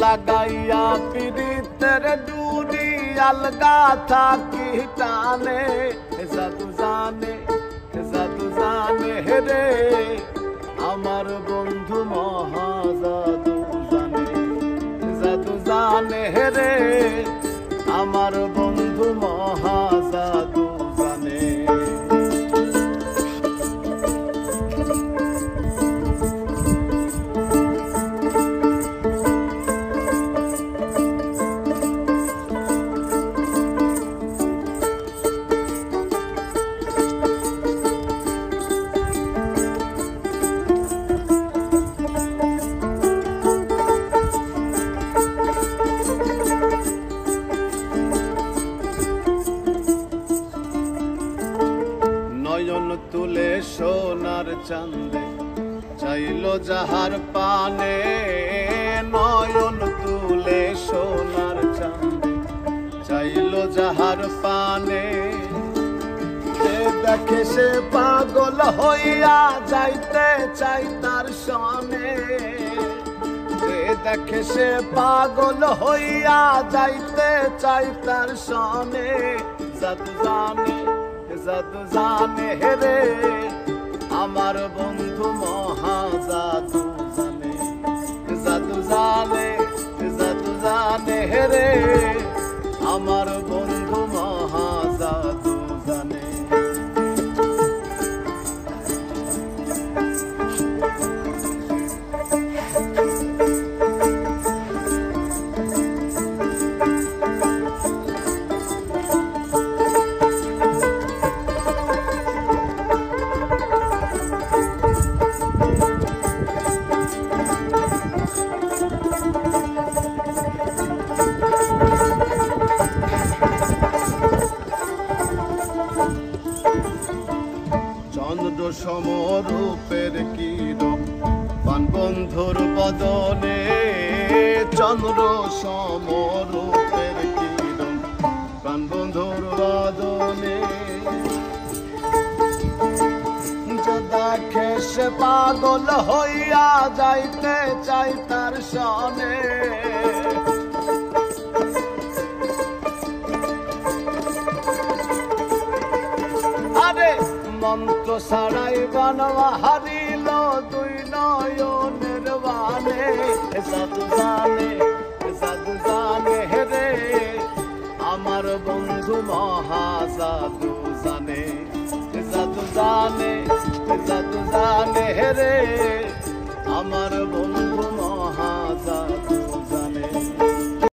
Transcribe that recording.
লাগাইয়া পিরিতের ডুরি আলগা থাকি টানে জাদু জানে রে আমার বন্ধু মহা জাদু জানে রে আমার বন্ধু মহা জাদু জানে। নয়ন তুলে সোনার চাঁদে চাইলো যাহার পানে, নয়ন তুলে সোনার চাঁদে চাইলো যাহার পানে। যে দেখে সে পাগল হইয়া যাইতে চাই তার সনে, যে দেখে সে পাগল হইয়া যাইতে চাই তার সনে। জাদু জানে রে আমার বন্ধু মহা জাদু জানে রে আমার বন্ধু মহা জাদু জানে। চন্দ্র সমরূপের কিরণ পান বন্ধুর বদনে, চন্দ্র সমরূপের কিরণ পান বন্ধুর বদনে। যে দেখে সে পাগল হইয়া যাইতে চাই তার সনে, আরে মন্ত্র ছাড়াই বানওয়া হারিল দুই নয়নের বানে। জাদু জানে রে আমার বন্ধু মহা জাদু জানে রে আমার বন্ধু মহা জাদু।